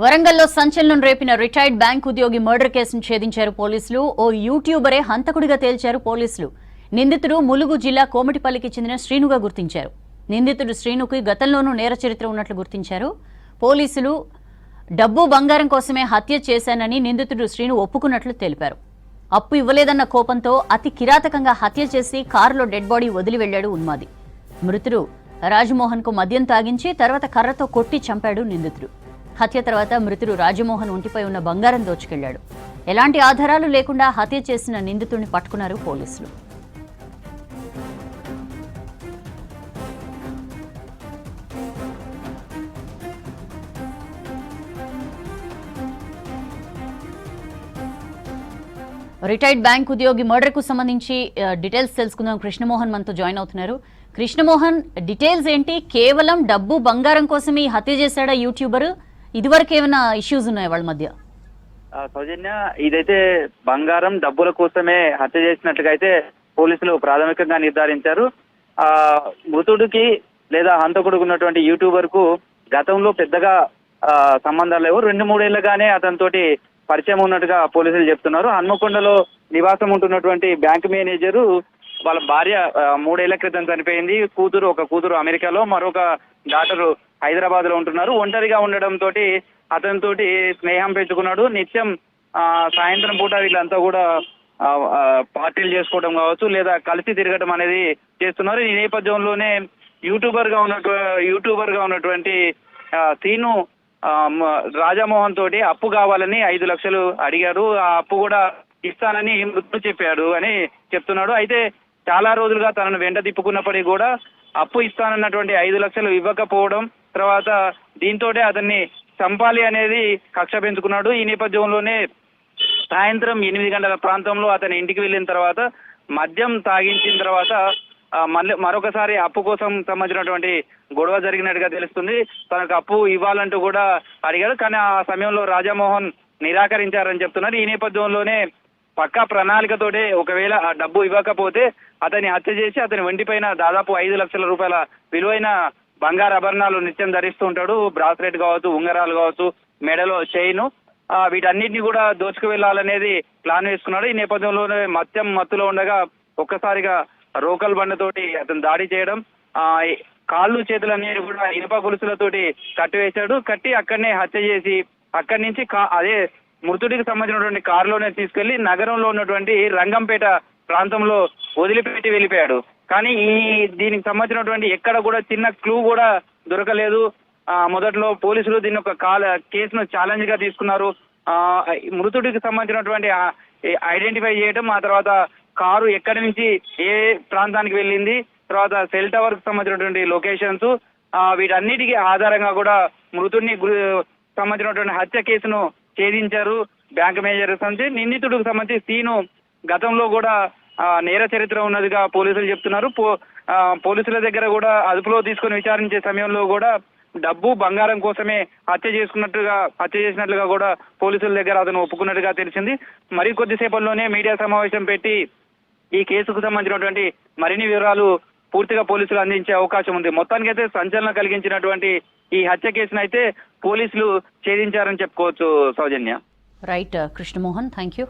వరంగల్లో సంచలనం రేపిన retired bank ఉద్యోగి మర్డర్ కేసును ఛేదించారు పోలీసులు. ఓ యూట్యూబరే హంతకుడిగా తేల్చారు పోలీసులు. నిందితుడు ములుగు జిల్లా కోమటిపల్లికి చెందిన శ్రీనుగా గుర్తించారు. నిందితుడు శ్రీనుకు గతంలోనూ నేర చరిత్ర ఉన్నట్లు గుర్తించారు పోలీసులు. డబ్బు బంగారం కోసమే హత్య చేశానని నిందితుడు శ్రీను ఒప్పుకున్నట్లు తెలిపారు. అప్పు ఇవ్వలేదన్న కోపంతో అతి కిరాతకంగా హత్య చేసి కారులో డెడ్ బాడీ వదిలి వెళ్లాడు ఉన్మాది. మృతుడు రాజమోహన్ కు మద్యం తాగించి తర్వాత కర్రతో కొట్టి చంపాడు నిందితుడు. హత్య తర్వాత మృతుడు రాజమోహన్ ఒంటిపై ఉన్న బంగారం దోచుకెళ్లాడు. ఎలాంటి ఆధారాలు లేకుండా హత్య చేసిన నిందితుడిని పట్టుకున్నారు పోలీసులు. రిటైర్డ్ బ్యాంక్ ఉద్యోగి మర్డర్ కు సంబంధించి డీటెయిల్స్ తెలుసుకుందాం. కృష్ణమోహన్ మనతో జాయిన్ అవుతున్నారు. కృష్ణమోహన్, డీటెయిల్స్ ఏంటి? కేవలం డబ్బు బంగారం కోసం ఈ హత్య చేశాడా యూట్యూబర్? ఇదివరకు ఏమైనా ఇష్యూస్ ఉన్నాయి వాళ్ళ మధ్య? సౌజన్య, ఇదైతే బంగారం డబ్బుల కోసమే హత్య చేసినట్లుగా అయితే పోలీసులు ప్రాథమికంగా నిర్ధారించారు. మృతుడికి లేదా హంతకుడికి ఉన్నటువంటి యూట్యూబర్ కు గతంలో పెద్దగా సంబంధాలు లేవు. 2-3 ఏళ్లుగానే అతనితోటి పరిచయం ఉన్నట్టుగా పోలీసులు చెప్తున్నారు. హన్మకొండలో నివాసం ఉంటున్నటువంటి బ్యాంక్ మేనేజరు వాళ్ళ భార్య 3 ఏళ్ల క్రితం చనిపోయింది. ఒక కూతురు అమెరికాలో, మరొక డాటరు హైదరాబాద్ లో ఉంటున్నారు. ఒంటరిగా ఉండడంతో అతనితోటి స్నేహం పెంచుకున్నాడు. నిత్యం సాయంత్రం పూట వీళ్ళంతా కూడా పార్టీలు చేసుకోవడం కావచ్చు, లేదా కలిసి తిరగడం అనేది చేస్తున్నారు. ఈ నేపథ్యంలోనే యూట్యూబర్ గా ఉన్నటువంటి సీను రాజమోహన్ తోటి అప్పు కావాలని 5 లక్షలు అడిగారు. ఆ అప్పు కూడా ఇస్తానని మృతుడు చెప్పాడు అని చెప్తున్నాడు. అయితే చాలా రోజులుగా తనను వెంట తిప్పుకున్నప్పటికీ కూడా అప్పు ఇస్తానన్నటువంటి 5 లక్షలు ఇవ్వకపోవడం, తర్వాత దీంతో అతన్ని చంపాలి అనేది కక్ష పెంచుకున్నాడు. ఈ నేపథ్యంలోనే సాయంత్రం 8 గంటల ప్రాంతంలో అతని ఇంటికి వెళ్ళిన తర్వాత మద్యం తాగించిన తర్వాత మళ్ళీ మరొకసారి అప్పు కోసం సంబంధించినటువంటి గొడవ జరిగినట్టుగా తెలుస్తుంది. తనకు అప్పు ఇవ్వాలంటూ కూడా అడిగాడు, కానీ ఆ సమయంలో రాజమోహన్ నిరాకరించారని చెప్తున్నారు. ఈ నేపథ్యంలోనే పక్కా ప్రణాళికతోటే ఒకవేళ ఆ డబ్బు ఇవ్వకపోతే అతన్ని హత్య చేసి అతని ఒంటిపైన దాదాపు 5 లక్షల రూపాయల విలువైన బంగారు ఆభరణాలు నిత్యం ధరిస్తూ ఉంటాడు. బ్రాస్లెట్ కావచ్చు, ఉంగరాలు కావచ్చు, మెడలో చైను, వీటన్నిటిని కూడా దోచుకు వెళ్లాలనేది ప్లాన్ వేసుకున్నాడు. ఈ నేపథ్యంలోనే మత్తులో ఉండగా ఒక్కసారిగా రోకల్ బండతోటి అతను దాడి చేయడం, కాళ్ళు చేతులన్నీ కూడా ఇనుప గొలుసులతోటి కట్టివేశాడు. కట్టి అక్కడనే హత్య చేసి అక్కడి నుంచి అదే మృతుడికి సంబంధించినటువంటి కారులోనే తీసుకెళ్లి నగరంలో ఉన్నటువంటి రంగంపేట ప్రాంతంలో వదిలిపెట్టి వెళ్ళిపోయాడు. కానీ దీనికి సంబంధించినటువంటి ఎక్కడ కూడా చిన్న క్లూ కూడా దొరకలేదు. మొదట్లో పోలీసులు దీన్ని ఒక కేసును ఛాలెంజ్ గా తీసుకున్నారు. మృతుడికి సంబంధించినటువంటి ఐడెంటిఫై చేయడం, ఆ తర్వాత కారు ఎక్కడి నుంచి ఏ ప్రాంతానికి వెళ్ళింది, తర్వాత సెల్ టవర్ కు సంబంధించినటువంటి లొకేషన్స్, వీటన్నిటికీ ఆధారంగా కూడా మృతుడిని సంబంధించినటువంటి హత్య కేసును ఛేదించారు బ్యాంక్ మేనేజర్ సంబంధించి. నిందితుడికి సంబంధించి సీను గతంలో కూడా నేర చరిత్ర ఉన్నదిగా పోలీసులు చెప్తున్నారు. పోలీసుల దగ్గర కూడా అదుపులో తీసుకుని విచారించే సమయంలో కూడా డబ్బు బంగారం కోసమే హత్య చేసినట్లుగా కూడా పోలీసుల దగ్గర అతను ఒప్పుకున్నట్టుగా తెలిసింది. మరి కొద్దిసేపట్లోనే మీడియా సమావేశం పెట్టి ఈ కేసుకు సంబంధించినటువంటి మరిన్ని వివరాలు పూర్తిగా పోలీసులు అందించే అవకాశం ఉంది. మొత్తానికైతే సంచలనం కలిగించినటువంటి ఈ హత్య కేసును అయితే పోలీసులు ఛేదించారని చెప్పుకోవచ్చు. Soujanya. Right Krishnamohan, thank you.